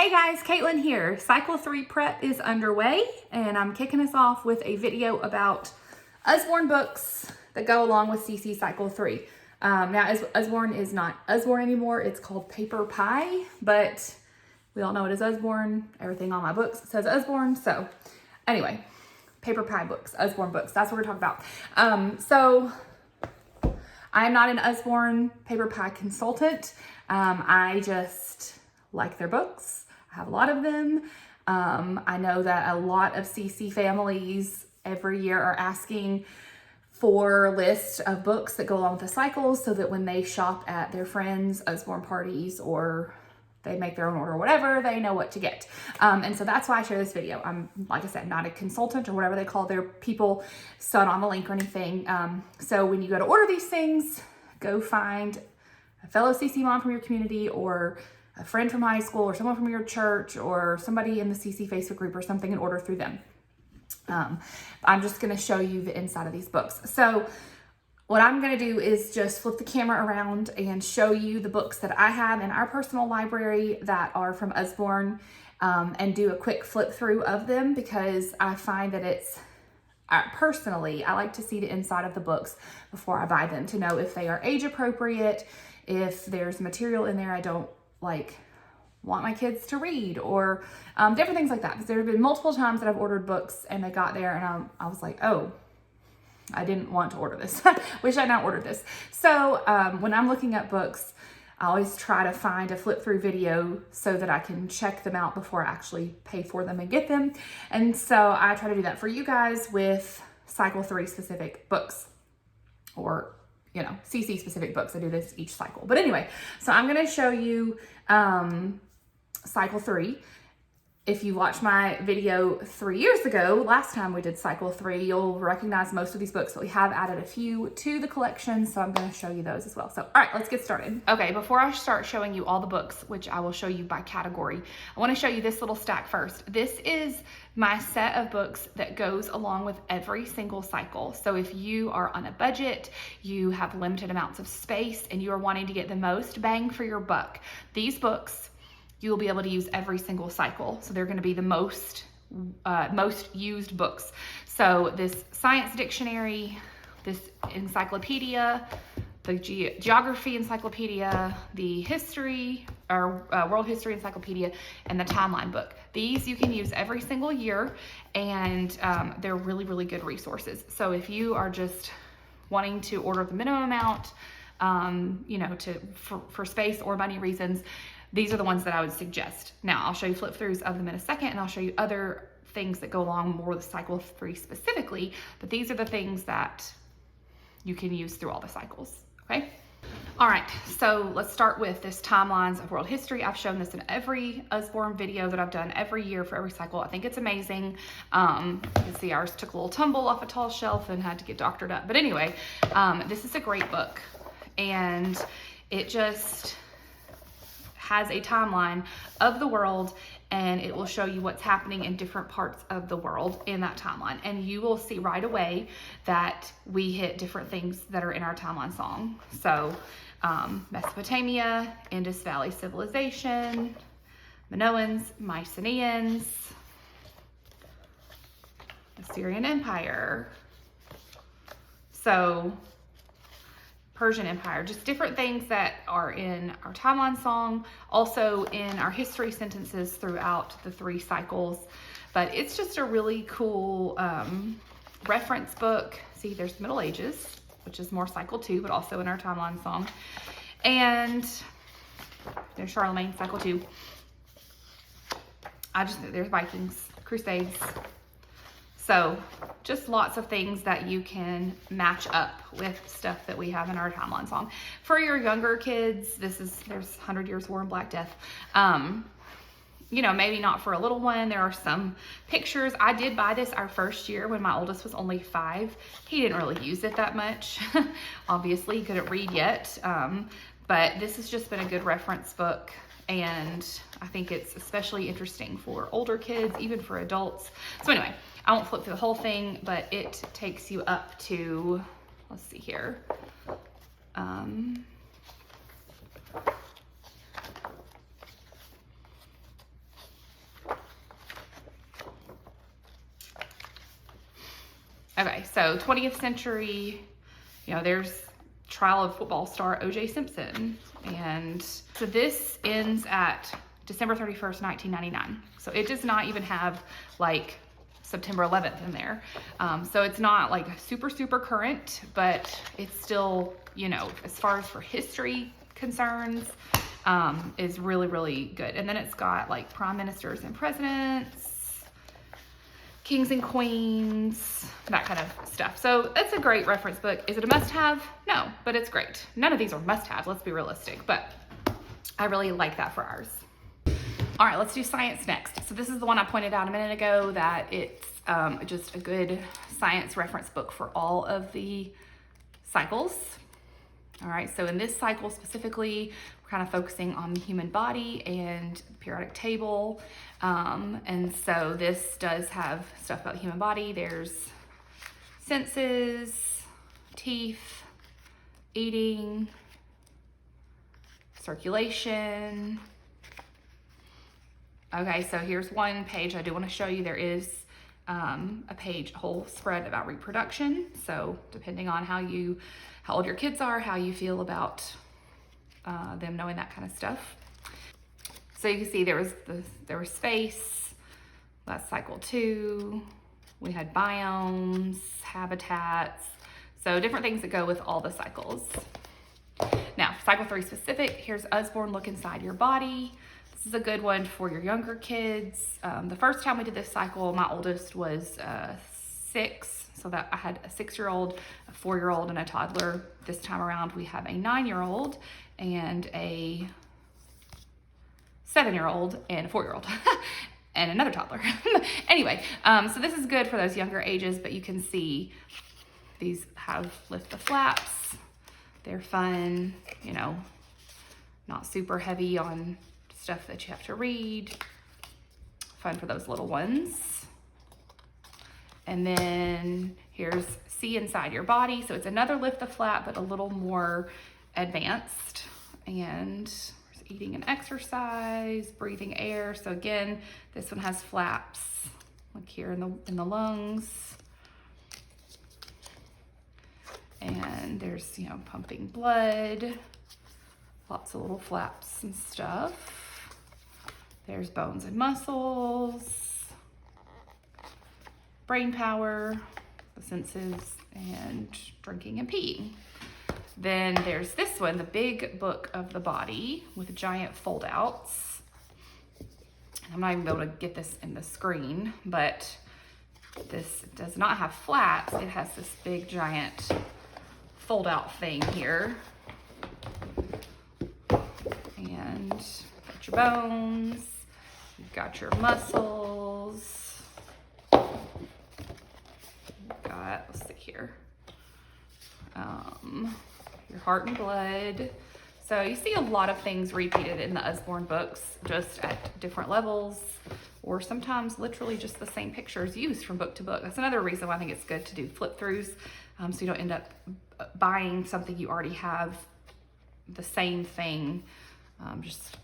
Hey guys, Caitlin here. Cycle 3 prep is underway and I'm kicking us off with a video about Usborne books that go along with CC Cycle 3. Now Usborne is not Usborne anymore, it's called Paper Pie, but we all know it is Usborne. Everything on my books says Usborne, so anyway, Paper Pie books, Usborne books, that's what we're talking about. So I am not an Usborne Paper Pie consultant. I just like their books. I have a lot of them. I know that a lot of CC families every year are asking for lists of books that go along with the cycles so that when they shop at their friends' Usborne parties or they make their own order or whatever, they know what to get. And so that's why I share this video. I'm, like I said, not a consultant or whatever they call their people, so I don't have a link or anything. So when you go to order these things, go find a fellow CC mom from your community or a friend from high school or someone from your church or somebody in the CC Facebook group or something and order through them. I'm just going to show you the inside of these books. So what I'm going to do is just flip the camera around and show you the books that I have in our personal library that are from Usborne, and do a quick flip through of them because I find that it's, personally, I like to see the inside of the books before I buy them to know if they are age appropriate, if there's material in there I don't want my kids to read, or different things like that. Because there have been multiple times that I've ordered books and they got there and I was like, oh, I didn't want to order this. Wish I'd not ordered this. So when I'm looking at books, I always try to find a flip through video so that I can check them out before I actually pay for them and get them. And so I try to do that for you guys with Cycle 3 specific books, or CC specific books. I do this each cycle. But anyway, so I'm going to show you Cycle 3. If you watched my video 3 years ago, last time we did Cycle 3, you'll recognize most of these books, but we have added a few to the collection, so I'm going to show you those as well. So, all right, let's get started. Okay, before I start showing you all the books, which I will show you by category, I want to show you this little stack first. This is my set of books that goes along with every single cycle. So if you are on a budget, you have limited amounts of space, and you are wanting to get the most bang for your buck, these books you will be able to use every single cycle. So they're going to be the most used books. So this science dictionary, this encyclopedia, the geography encyclopedia, the history or world history encyclopedia, and the timeline book. These you can use every single year, and they're really, really good resources. So if you are just wanting to order the minimum amount, for space or money reasons, these are the ones that I would suggest. Now, I'll show you flip throughs of them in a second, and I'll show you other things that go along more with Cycle 3 specifically, but these are the things that you can use through all the cycles, okay? All right, so let's start with this Timelines of World History. I've shown this in every Usborne video that I've done every year for every cycle. I think it's amazing. You can see ours took a little tumble off a tall shelf and had to get doctored up. But anyway, this is a great book, and it just has a timeline of the world, and it will show you what's happening in different parts of the world in that timeline. And you will see right away that we hit different things that are in our timeline song. So Mesopotamia, Indus Valley Civilization, Minoans, Mycenaeans, Assyrian Empire. So Persian Empire, just different things that are in our timeline song, also in our history sentences throughout the 3 cycles. But it's just a really cool reference book. See, there's Middle Ages, which is more Cycle 2, but also in our timeline song. And there's Charlemagne, Cycle 2. There's Vikings, Crusades. So just lots of things that you can match up with stuff that we have in our timeline song. For your younger kids, there's 100 Years War and Black Death. Maybe not for a little one. There are some pictures. I did buy this our first year when my oldest was only 5. He didn't really use it that much. Obviously, he couldn't read yet. But this has just been a good reference book. And I think it's especially interesting for older kids, even for adults. So anyway, I won't flip through the whole thing, but it takes you up to, let's see here. Okay, so 20th century, you know, there's trial of football star O.J. Simpson. And so this ends at December 31st, 1999. So it does not even have like September 11th in there. So it's not like super, super current, but it's still, you know, as far as for history concerns, is really, really good. And then it's got like prime ministers and presidents, kings and queens, that kind of stuff. So it's a great reference book. Is it a must-have? No, but it's great. None of these are must-have, let's be realistic, but I really like that for ours. All right, let's do science next. So this is the one I pointed out a minute ago, that it's just a good science reference book for all of the cycles. All right, so in this cycle specifically, we're kind of focusing on the human body and the periodic table. And so this does have stuff about the human body. There's senses, teeth, eating, circulation. Okay, so here's one page I do want to show you. There is a page, a whole spread about reproduction. So depending on how old your kids are, how you feel about them knowing that kind of stuff. So you can see there was space, that's cycle 2. We had biomes, habitats, so different things that go with all the cycles. Now, cycle 3 specific, here's Usborne, Look Inside Your Body. This is a good one for your younger kids. The first time we did this cycle, my oldest was 6, so that I had a 6-year-old, a 4-year-old, and a toddler. This time around, we have a 9-year-old and a 7-year-old and a 4-year-old and another toddler. Anyway, so this is good for those younger ages, but you can see these have lift the flaps. They're fun, you know, not super heavy on stuff that you have to read. Fun for those little ones. And then here's See Inside Your Body. So it's another lift the flap, but a little more advanced. And there's eating and exercise, breathing air. So again, this one has flaps, like here in the lungs. And there's, you know, pumping blood, lots of little flaps and stuff. There's bones and muscles, brain power, the senses, and drinking and peeing. Then there's this one, the Big Book of the Body with giant fold outs. I'm not even able to get this in the screen, but this does not have flaps. It has this big giant fold out thing here. And got your bones, you've got your muscles, you've got, let's see here, your heart and blood. So you see a lot of things repeated in the Usborne books, just at different levels, or sometimes literally just the same pictures used from book to book. That's another reason why I think it's good to do flip throughs, so you don't end up buying something you already have the same thing, just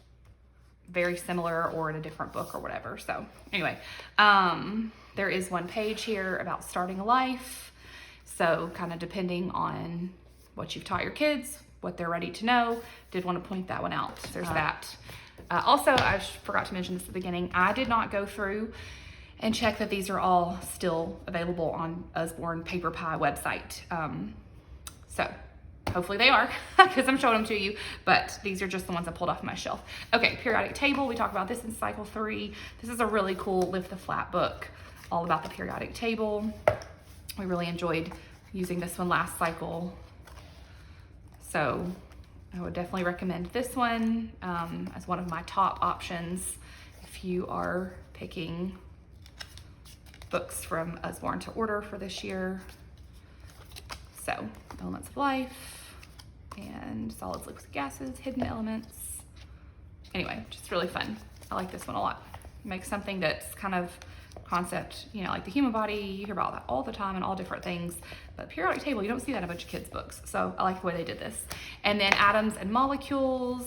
very similar or in a different book or whatever. So anyway, there is one page here about starting a life. So kind of depending on what you've taught your kids, what they're ready to know, did want to point that one out. There's that. Also, I forgot to mention this at the beginning, I did not go through and check that these are all still available on Usborne Paper Pie website. So hopefully they are, because I'm showing them to you, but these are just the ones I pulled off my shelf. Okay, periodic table, we talked about this in cycle 3. This is a really cool lift the flap book, all about the periodic table. We really enjoyed using this one last cycle. So I would definitely recommend this one as one of my top options if you are picking books from Usborne to order for this year. So, Elements of Life and Solids, Liquids, Gases, Hidden Elements. Anyway, just really fun. I like this one a lot. It makes something that's kind of concept, you know, like the human body, you hear about that all the time and all different things, but periodic table, you don't see that in a bunch of kids' books. So I like the way they did this. And then atoms and molecules.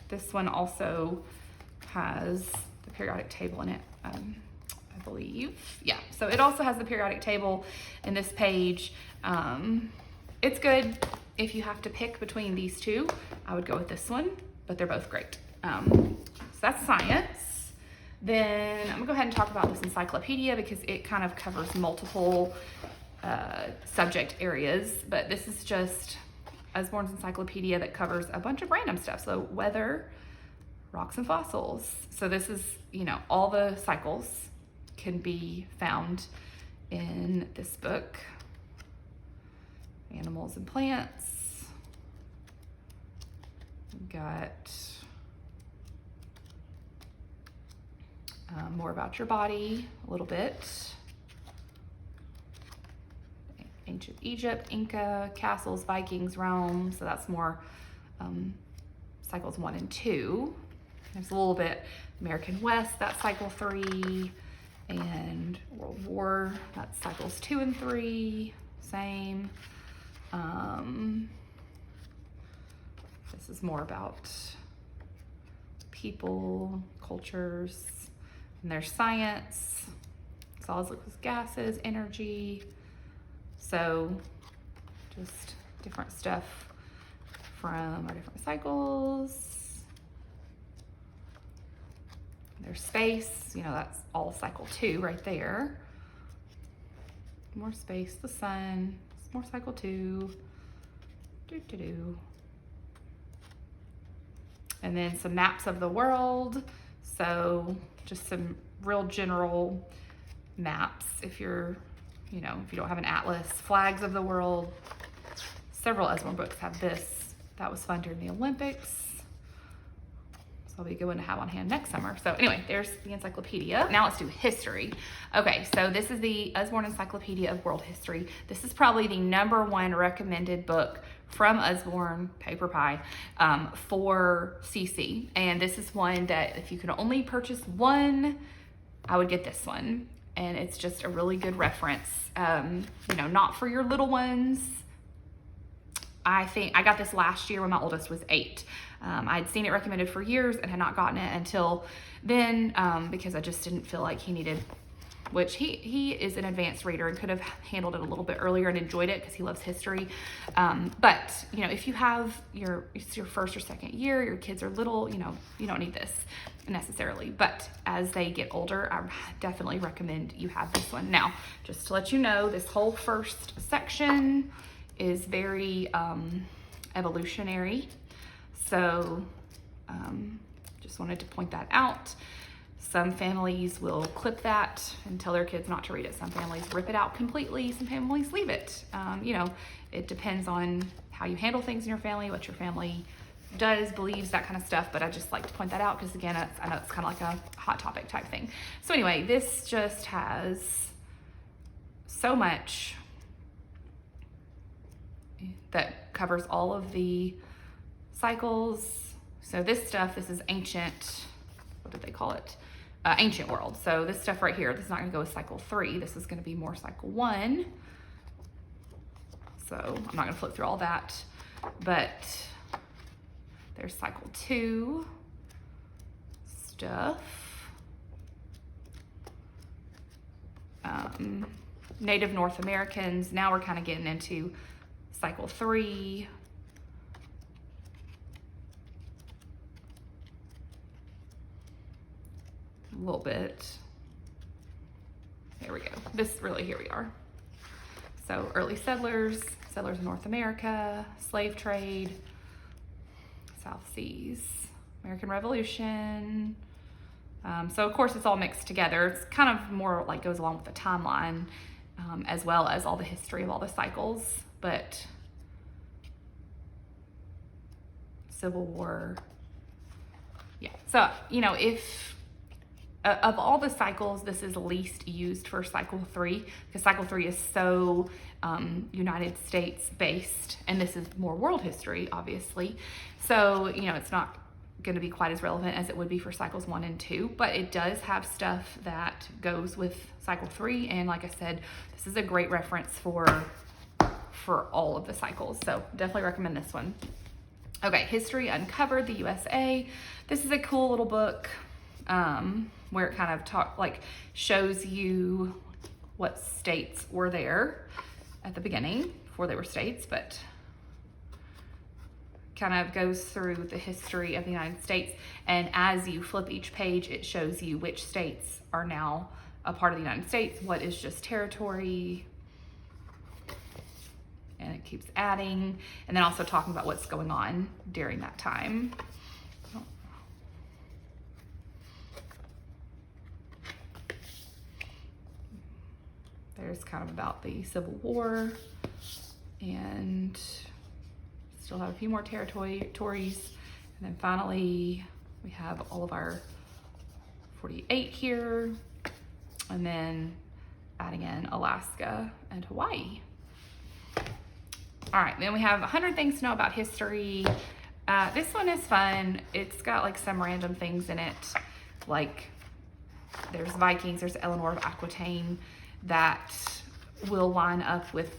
This one also has the periodic table in it. I believe. Yeah, so it also has the periodic table in this page. It's good if you have to pick between these two. I would go with this one, but they're both great. So that's science. Then I'm gonna go ahead and talk about this encyclopedia because it kind of covers multiple subject areas, but this is just Usborne's encyclopedia that covers a bunch of random stuff. So weather, rocks and fossils. So this is, you know, all the cycles can be found in this book. Animals and plants. We've got more about your body, a little bit. Ancient Egypt, Inca, castles, Vikings, Rome. So that's more cycles 1 and 2. There's a little bit American West, that's cycle 3. And World War, that's cycles 2 and 3. Same. This is more about people, cultures, and there's science, solids, liquids, gases, energy. So just different stuff from our different cycles. There's space, you know, that's all cycle 2 right there. More space, the sun, more cycle 2. And then some maps of the world. So just some real general maps if you're, you know, if you don't have an atlas. Flags of the world. Several Usborne books have this. That was fun during the Olympics. So it'll be a good one to have on hand next summer. So anyway, there's the encyclopedia. Now let's do history. Okay, so this is the Usborne Encyclopedia of World History. This is probably the #1 recommended book from Usborne, Paper Pie, for CC. And this is one that if you could only purchase one, I would get this one. And it's just a really good reference, you know, not for your little ones. I think I got this last year when my oldest was 8. I'd seen it recommended for years and had not gotten it until then because I just didn't feel like he needed, which he is an advanced reader and could have handled it a little bit earlier and enjoyed it because he loves history. But, you know, if you have it's your first or second year, your kids are little, you know, you don't need this necessarily. But as they get older, I definitely recommend you have this one. Now, just to let you know, this whole first section is very evolutionary. So just wanted to point that out. Some families will clip that and tell their kids not to read it. Some families rip it out completely. Some families leave it. You know, it depends on how you handle things in your family, what your family does, believes, that kind of stuff. But I just like to point that out because, again, I know it's kind of like a hot topic type thing. So anyway, this just has so much that covers all of the cycles. So this stuff, this is ancient, what did they call it? Ancient world. So this stuff right here, this is not gonna go with cycle 3. This is gonna be more cycle 1. So I'm not gonna flip through all that, but there's cycle 2 stuff. Native North Americans. Now we're kind of getting into cycle 3. A little bit. There we go. Here we are. So early settlers in North America, slave trade, South Seas, American Revolution. So of course it's all mixed together. It's kind of more like goes along with the timeline, as well as all the history of all the cycles. But Civil War, yeah. So, you know, if of all the cycles, this is least used for cycle 3 because cycle 3 is so United States based, and this is more world history, obviously. So, you know, it's not going to be quite as relevant as it would be for cycles 1 and 2, but it does have stuff that goes with cycle 3. And like I said, this is a great reference for all of the cycles. So definitely recommend this one. Okay, History Uncovered, the USA. This is a cool little book. where it kind of shows you what states were there at the beginning before they were states, but kind of goes through the history of the United States. And as you flip each page, it shows you which states are now a part of the United States, what is just territory, and it keeps adding, and then also talking about what's going on during that time. There's kind of about the Civil War, and still have a few more territories. And then finally, we have all of our 48 here, and then adding in Alaska and Hawaii. All right, then we have 100 things to know about history. This one is fun. It's got like some random things in it, like there's Vikings, there's Eleanor of Aquitaine, that will line up with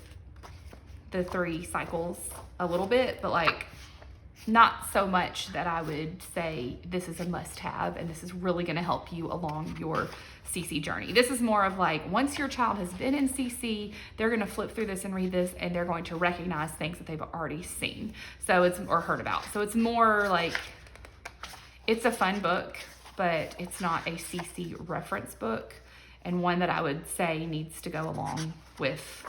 the 3 cycles a little bit, but like not so much that I would say this is a must-have and this is really going to help you along your CC journey. This is more of like, once your child has been in CC, they're going to flip through this and read this, and they're going to recognize things that they've already seen, or heard about. So it's more like, it's a fun book, but it's not a CC reference book, and one that I would say needs to go along with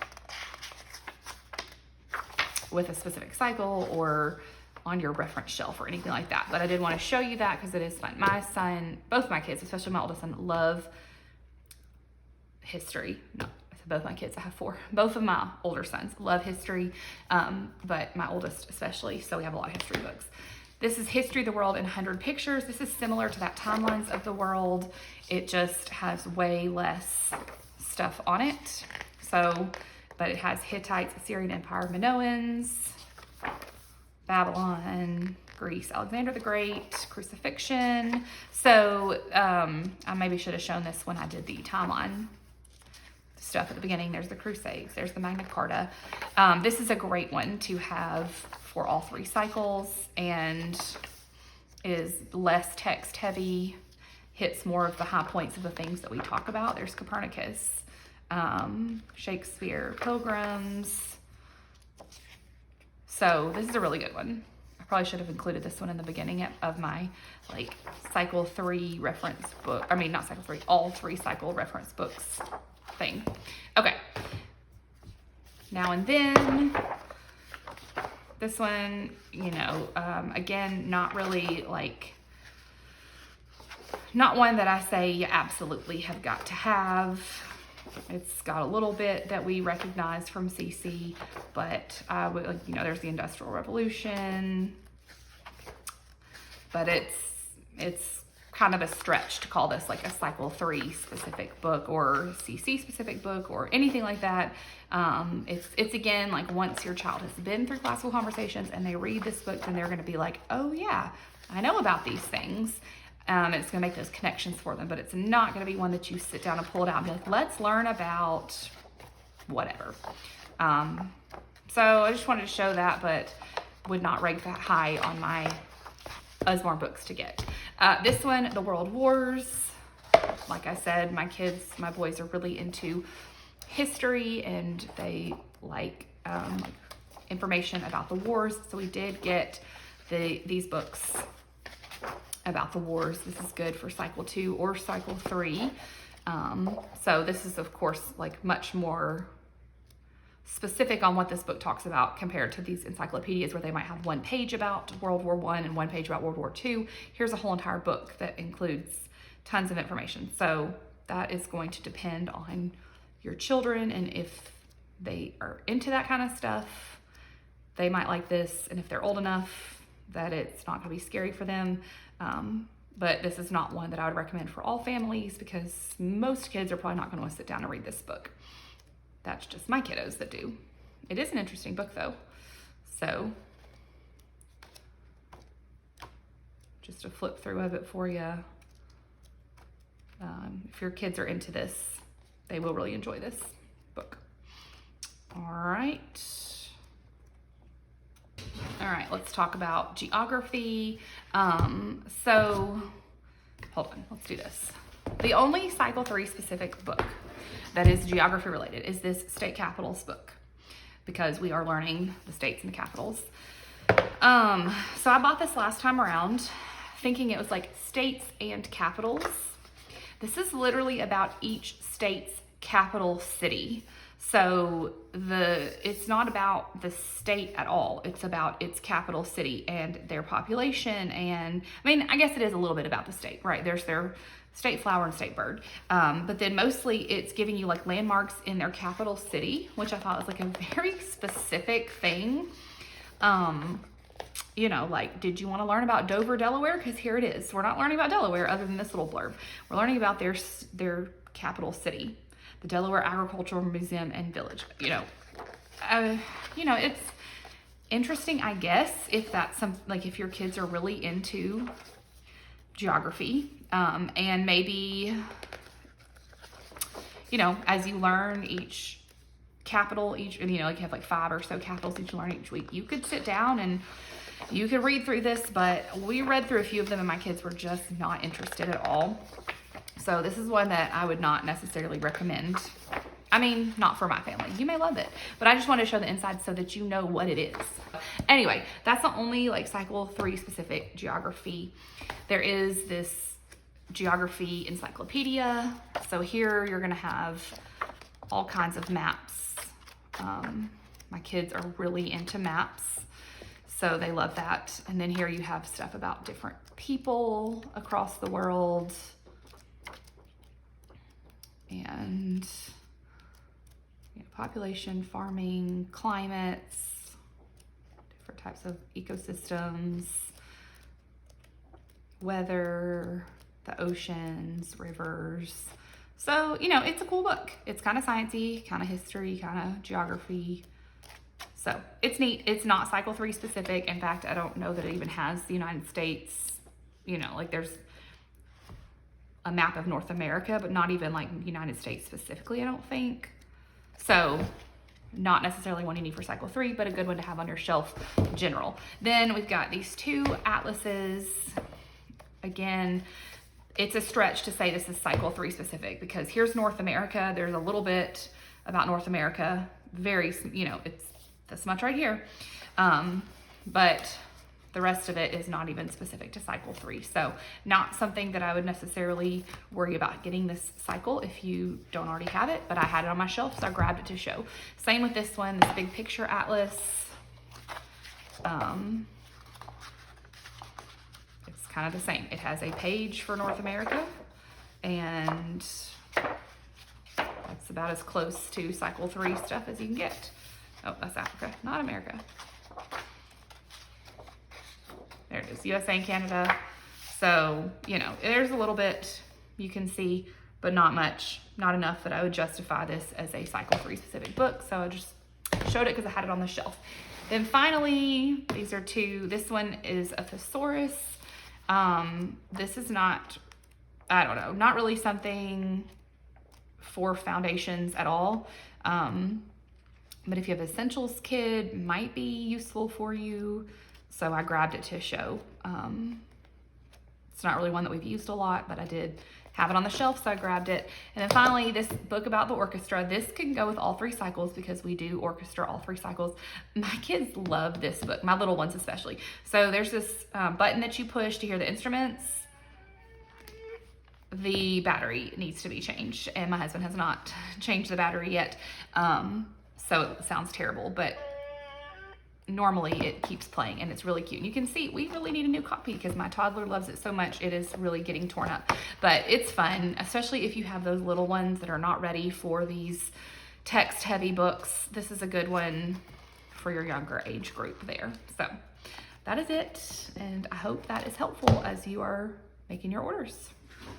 a specific cycle or on your reference shelf or anything like that. But I did want to show you that because it is fun. My son, both my kids, especially my oldest son, love history. No, I said both my kids, I have 4. Both of my older sons love history, but my oldest especially, so we have a lot of history books. This is History of the World in 100 Pictures. This is similar to that Timelines of the World. It just has way less stuff on it. So, but it has Hittites, Assyrian Empire, Minoans, Babylon, Greece, Alexander the Great, crucifixion. So I maybe should have shown this when I did the timeline stuff at the beginning. There's the Crusades, there's the Magna Carta. This is a great one to have for all 3 cycles, and is less text heavy, hits more of the high points of the things that we talk about. There's Copernicus, Shakespeare, Pilgrims. So this is a really good one. I probably should have included this one in the beginning of my like cycle 3 reference book. I mean, not cycle 3, all 3 cycle reference books thing. Okay. Now and then, this one, you know, again, not really like, not one that I say you absolutely have got to have. It's got a little bit that we recognize from CC, but you know, there's the Industrial Revolution, but it's kind of a stretch to call this like a cycle 3 specific book or CC specific book or anything like that. It's again, like once your child has been through classical conversations and they read this book, then they're going to be like, oh yeah, I know about these things. And it's going to make those connections for them, but it's not going to be one that you sit down and pull it out and be like, let's learn about whatever. So I just wanted to show that, but would not rank that high on my Usborne books to get. This one, The World Wars. Like I said, my boys are really into history, and they like information about the wars. So we did get these books about the wars. This is good for cycle 2 or cycle 3. So this is of course like much more specific on what this book talks about compared to these encyclopedias where they might have 1 page about World War I and 1 page about World War II. Here's a whole entire book that includes tons of information. So that is going to depend on your children, and if they are into that kind of stuff, they might like this, and if they're old enough that it's not going to be scary for them. But this is not one that I would recommend for all families, because most kids are probably not going to want to sit down and read this book. That's just my kiddos that do. It is an interesting book though. So just a flip through of it for you. If your kids are into this, they will really enjoy this book. All right, let's talk about geography. So hold on, let's do this. The only Cycle 3 specific book that is geography related is this state capitals book, because we are learning the states and the capitals. So I bought this last time around thinking it was like states and capitals. This is literally about each state's capital city. So it's not about the state at all. It's about its capital city and their population. And I mean, I guess it is a little bit about the state, right? There's their state flower and state bird. But then mostly it's giving you like landmarks in their capital city, which I thought was like a very specific thing. You know, like, did you want to learn about Dover, Delaware? Because here it is. We're not learning about Delaware other than this little blurb. We're learning about their capital city, the Delaware Agricultural Museum and Village. You know, it's interesting, I guess, if that's like if your kids are really into geography, and maybe, you know, as you learn each capital, you know, like you have like 5 or so capitals that you learn each week, you could sit down and you could read through this, but we read through a few of them and my kids were just not interested at all. So this is one that I would not necessarily recommend. I mean, not for my family. You may love it, but I just wanted to show the inside so that you know what it is. Anyway, that's the only like Cycle 3 specific geography. There is this geography encyclopedia. So here you're gonna have all kinds of maps. My kids are really into maps, so they love that. And then here you have stuff about different people across the world. And you know, population, farming, climates, different types of ecosystems, weather, the oceans, rivers. So, you know, it's a cool book. It's kind of sciencey, kind of history, kind of geography. So it's neat. It's not Cycle 3 specific. In fact, I don't know that it even has the United States, you know, like there's a map of North America, but not even like United States specifically, I don't think. So not necessarily one you need for Cycle 3, but a good one to have on your shelf in general. Then we've got these 2 atlases. Again, it's a stretch to say this is Cycle 3 specific because here's North America. There's a little bit about North America. Very, you know, it's this much right here. But the rest of it is not even specific to Cycle 3. So not something that I would necessarily worry about getting this cycle if you don't already have it, but I had it on my shelf, so I grabbed it to show. Same with this one, this big picture atlas. It's kind of the same. It has a page for North America, and that's about as close to Cycle 3 stuff as you can get. Oh, that's Africa, not America. There it is, USA and Canada. So, you know, there's a little bit you can see, but not much, not enough that I would justify this as a Cycle 3 specific book. So I just showed it because I had it on the shelf. Then finally, these are 2. This one is a Thesaurus. This is not, I don't know, not really something for foundations at all. But if you have Essentials kid, might be useful for you. So I grabbed it to show. It's not really one that we've used a lot, but I did have it on the shelf, so I grabbed it. And then finally, this book about the orchestra. This can go with all 3 cycles because we do orchestra all 3 cycles. My kids love this book, my little ones especially. So there's this button that you push to hear the instruments. The battery needs to be changed, and my husband has not changed the battery yet. So it sounds terrible, but normally it keeps playing and it's really cute. And you can see we really need a new copy because my toddler loves it so much. It is really getting torn up, but it's fun, especially if you have those little ones that are not ready for these text heavy books. This is a good one for your younger age group there. So that is it. And I hope that is helpful as you are making your orders.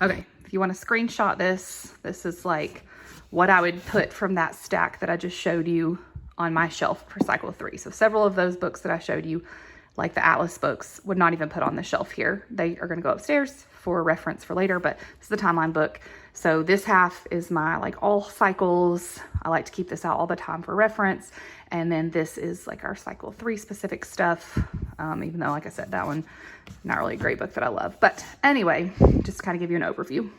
Okay, if you want to screenshot this, this is like what I would put from that stack that I just showed you on my shelf for Cycle 3. So several of those books that I showed you, like the Atlas books, would not even put on the shelf here. They are going to go upstairs for reference for later, but this is the timeline book. So this half is my like all cycles. I like to keep this out all the time for reference. And then this is like our Cycle 3 specific stuff, even though, like I said, that one, not really a great book that I love. But anyway, just kind of give you an overview.